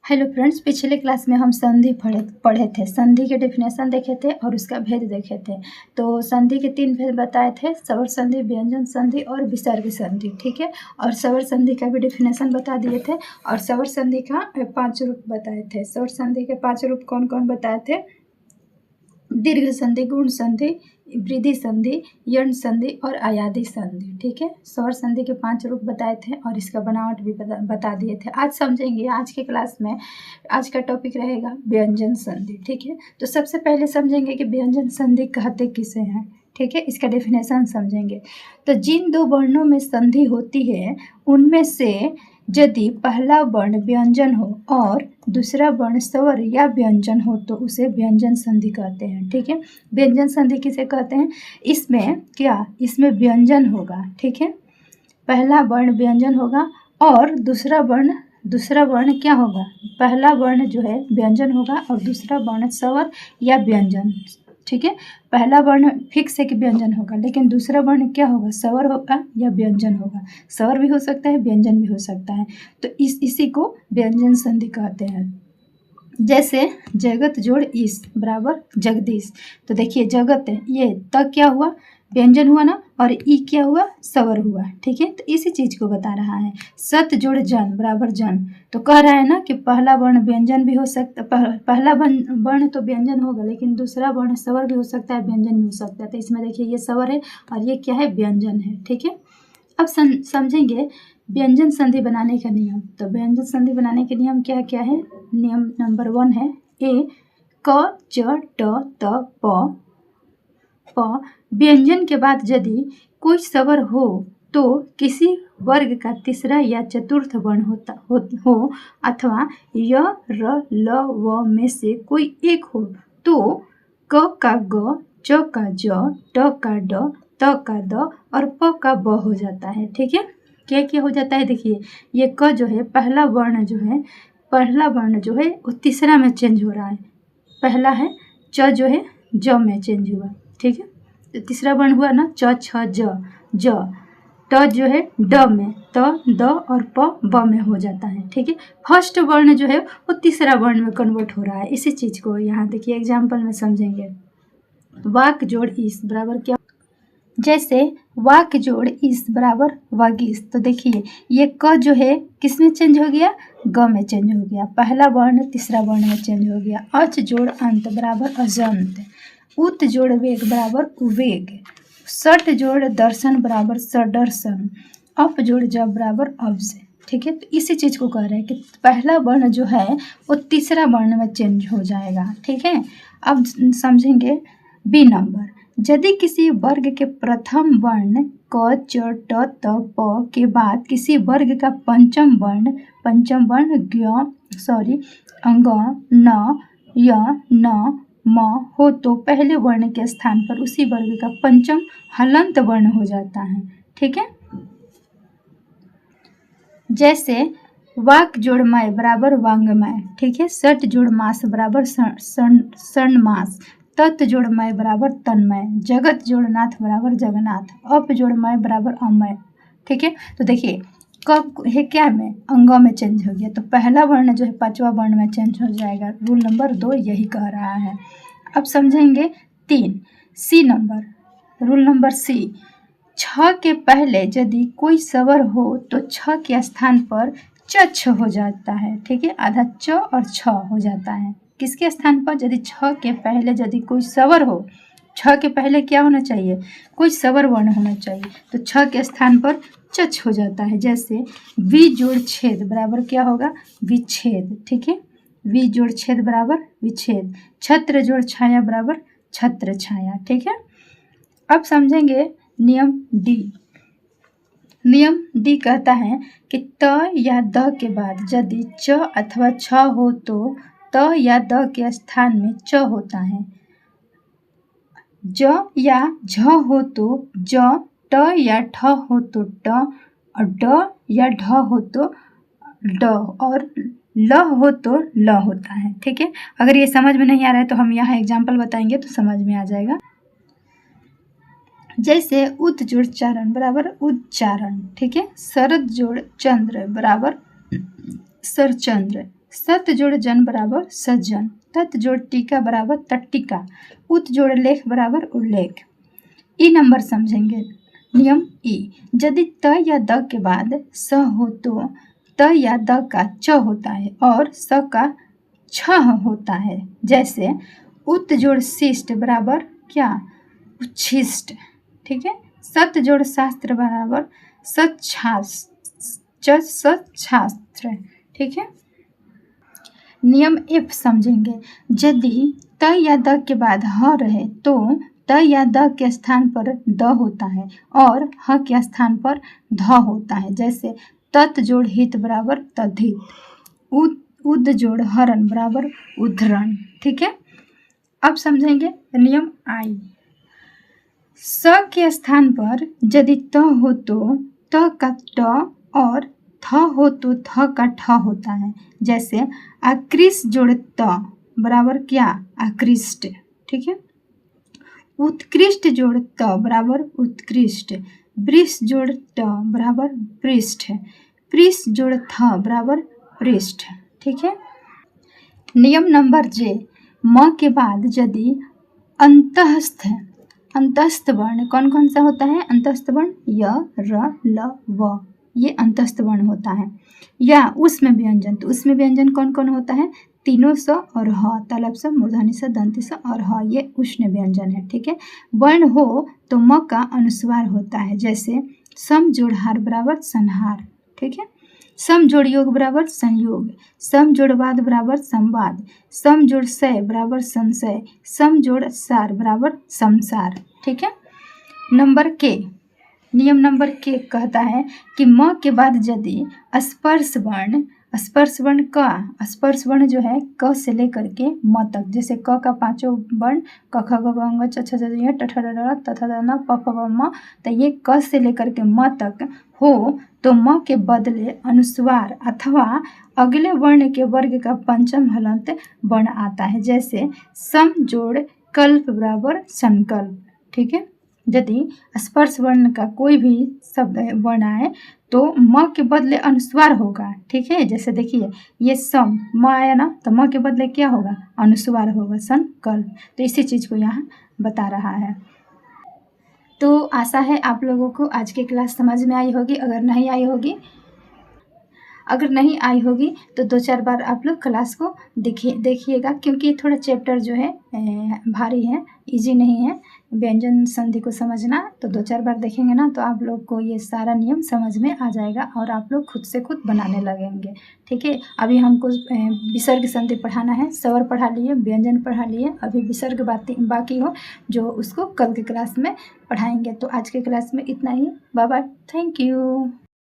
Hello friends, पिछले class में हम संधि पढ़े थे। संधि के डेफिनेशन देखे थे और उसका भेद देखे थे। तो संधि के 3 भेद बताए थे, स्वर संधि, व्यंजन संधि और विसर्ग संधि। ठीक है, और स्वर संधि का भी डेफिनेशन बता दिए थे और स्वर संधि का 5 रूप बताए थे। स्वर संधि के 5 रूप कौन कौन बताए थे? दीर्घ संधि, गुण संधि, वृद्धि संधि, यण संधि और अयादि संधि। ठीक है, स्वर संधि के 5 रूप बताए थे और इसका बनावट भी बता दिए थे। आज समझेंगे, आज के क्लास में आज का टॉपिक रहेगा व्यंजन संधि। ठीक है, तो सबसे पहले समझेंगे कि व्यंजन संधि कहते किसे हैं। ठीक है, इसका डेफिनेशन समझेंगे। तो जिन 2 वर्णों में संधि होती है उनमें से यदि पहला वर्ण व्यंजन हो और दूसरा वर्ण स्वर या व्यंजन हो तो उसे व्यंजन संधि कहते हैं। ठीक है, व्यंजन संधि किसे कहते हैं? इसमें व्यंजन होगा। ठीक है, पहला वर्ण व्यंजन होगा और दूसरा वर्ण क्या होगा? पहला वर्ण जो है व्यंजन होगा और दूसरा वर्ण स्वर या व्यंजन। ठीक है, पहला वर्ण फिक्स है कि व्यंजन होगा, लेकिन दूसरा वर्ण क्या होगा? स्वर होगा या व्यंजन होगा। स्वर भी हो सकता है, व्यंजन भी हो सकता है। तो इसी को व्यंजन संधि कहते हैं। जैसे जगत जोड़ ईश बराबर जगदीश। तो देखिए, जगत है, ये तक क्या हुआ? व्यंजन हुआ ना, और ई क्या हुआ? स्वर हुआ। ठीक है, तो इसी चीज को बता रहा है। सत जोड़ जन बराबर जन। तो कह रहा है ना कि पहला वर्ण व्यंजन भी हो सकता, पहला वर्ण तो व्यंजन होगा, लेकिन दूसरा वर्ण स्वर भी हो सकता है, व्यंजन भी हो सकता है। तो इसमें देखिए, ये स्वर है और ये क्या है? व्यंजन है। ठीक है, अब समझेंगे व्यंजन संधि बनाने का नियम। तो व्यंजन संधि बनाने के नियम क्या क्या है? नियम नंबर 1 है ए क च ट त प। व्यंजन के बाद यदि कोई स्वर हो तो किसी वर्ग का तीसरा या चतुर्थ वर्ण हो अथवा य र ल व में से कोई एक हो तो क का ग, च का ज, ट का ड, त का द और प का ब हो जाता है। ठीक है, क्या क्या हो जाता है? देखिए, ये क जो है, पहला वर्ण जो है वो तीसरा में चेंज हो रहा है। पहला है च जो है ज में चेंज हुआ। ठीक है, तो तीसरा वर्ण हुआ ना, च छ ज। ट जो है ड में, त द और प ब में हो जाता है। ठीक है, फर्स्ट वर्ण जो है वो तीसरा वर्ण में कन्वर्ट हो रहा है। इसी चीज को यहाँ देखिए एग्जाम्पल में समझेंगे। वाक जोड़ ईस बराबर क्या? जैसे वाक जोड़ ईस बराबर वागीस। तो देखिए, ये क जो है किस में चेंज हो गया? ग में चेंज हो गया। पहला वर्ण तीसरा वर्ण में चेंज हो गया। अच जोड़ अंत बराबर अजंत। उत जोड़ वेग बराबर उवेग। सट जोड़ दर्शन बराबर सदर्शन। अप जोड़ जब बराबर अब्ज। ठीक है, तो इसी चीज को कह रहे हैं कि पहला वर्ण जो है वो तीसरा वर्ण में चेंज हो जाएगा। ठीक है, अब समझेंगे बी नंबर। यदि किसी वर्ग के प्रथम वर्ण क च ट त प के बाद किसी वर्ग का पंचम वर्ण अंग न य न म हो तो पहले वर्ण के स्थान पर उसी वर्ग का पंचम हलंत वर्ण हो जाता है। ठीक है, जैसे वाक जोड़ मय बराबर वांगमय। ठीक है, सट जोड़ मास बराबर सणमास। तत् जोड़ मय बराबर तन्मय। जगत जोड़ नाथ बराबर जगन्नाथ। अप जोड़ मय बराबर अमय। ठीक है, तो देखिए कब है क्या में? अंगों में चेंज हो गया, तो पहला वर्ण जो है पांचवा वर्ण में चेंज हो जाएगा। रूल नंबर 2 यही कह रहा है। अब समझेंगे 3 C number. Rule number C, छ के पहले यदि कोई स्वर हो तो छ के स्थान पर छ हो जाता है। ठीक है, आधा च और छ हो जाता है। किसके स्थान पर? यदि छ के पहले यदि कोई स्वर हो, छ के पहले क्या होना चाहिए? कोई स्वर वर्ण होना चाहिए, तो छ के स्थान पर चच हो जाता है। जैसे वि जोड़ छेद बराबर क्या होगा? विच्छेद। ठीक है, वि जोड़ छेद बराबर विच्छेद। छत्र जोड़ छाया बराबर छत्र छाया। ठीक है, अब समझेंगे नियम डी। नियम डी कहता है कि त या द के बाद यदि च अथवा छ हो तो त या द के स्थान में च होता है। ज या झ हो तो ज, ट या ठ हो तो ट, और ड या ढ हो तो ड, और ल हो तो ल होता है। ठीक है, अगर ये समझ में नहीं आ रहा है तो हम यहाँ एग्जाम्पल बताएंगे तो समझ में आ जाएगा। जैसे उत जोड़ चारण बराबर उच्चारण। ठीक है, शरद जोड़ चंद्र बराबर सरचंद्र। सत जोड़ जन बराबर सज्जन, तत् जोड़ टीका बराबर तट्टिका, उत जोड़ लेख बराबर उल्लेख। ई नंबर समझेंगे। नियम ई, यदि त या द के बाद स हो तो त या द का च होता है और स का छ होता है। जैसे उत जोड़ शिष्ट बराबर क्या, उच्छिष्ट। ठीक है। सत जोड़ शास्त्र बराबर सच्छास्त्र। ठीक है। नियम एफ समझेंगे। यदि त या द के बाद ह रहे तो त या द के स्थान पर द होता है और ह के स्थान पर ध होता है। जैसे तत् जोड़ हित बराबर तद्धित, उद जोड़ हरण बराबर उद्धरण। ठीक है। अब समझेंगे नियम आई। स के स्थान पर यदि त हो तो त का ट और थ हो तो थ का ठ होता है। जैसे आकृष्ट जोड़ त बराबर क्या, आकृष्ट। ठीक है। उत्कृष्ट जोड़ त बराबर उत्कृष्ट, वृष जोड़ ट बराबर पृष्ठ, पृष्ठ जोड़ थ बराबर पृष्ठ। ठीक है। नियम नंबर जे, म के बाद यदि अंतस्थ वर्ण कौन कौन सा होता है, अंतस्थ वर्ण य र ल व, ये अंतस्थ वर्ण होता है। या उसमें व्यंजन, तो उसमें व्यंजन कौन कौन होता है, तीनों स और ह, तालब स, मूर्धनी स, दंती स और ह, ये उष्ण व्यंजन है। ठीक है। वर्ण हो तो म का अनुस्वार होता है। जैसे सम जोड़ हार बराबर संहार। ठीक है। सम जोड़ योग बराबर संयोग, सम जोड़ वाद बराबर संवाद, सम जोड़ सय बराबर संशय, सम जोड़ सार बराबर संसार। ठीक है। नंबर के, नियम नंबर के कहता है कि म के बाद यदि स्पर्श वर्ण का स्पर्श वर्ण जो है क से लेकर के म तक, जैसे क का पांचों वर्ण क ख ग घ ङ च छ ज ज ट ठ ड ढ त थ द न प फ ब म, तो ये क से लेकर के म तक हो तो म के बदले अनुस्वार अथवा अगले वर्ण के वर्ग का पंचम हलंत वर्ण आता है। जैसे सम जोड़ कल्प बराबर संकल्प। ठीक है। यदि स्पर्श वर्ण का कोई भी शब्द वर्ण आए तो म के बदले अनुस्वार होगा। ठीक है। जैसे देखिए ये सम म आया ना, तो म के बदले क्या होगा, अनुस्वार होगा, संकल्प। तो इसी चीज़ को यहाँ बता रहा है। तो आशा है आप लोगों को आज की क्लास समझ में आई होगी। अगर नहीं आई होगी तो 2-4 बार आप लोग क्लास को देखिएगा, क्योंकि थोड़ा चैप्टर जो है भारी है, इजी नहीं है व्यंजन संधि को समझना। तो 2-4 बार देखेंगे ना तो आप लोग को ये सारा नियम समझ में आ जाएगा और आप लोग खुद से खुद बनाने लगेंगे। ठीक है। अभी हमको विसर्ग संधि पढ़ाना है, स्वर पढ़ा लिए, व्यंजन पढ़ा लिए, अभी विसर्ग बाकी हो जो उसको कल की क्लास में पढ़ाएंगे। तो आज के क्लास में इतना ही। Bye bye, thank you.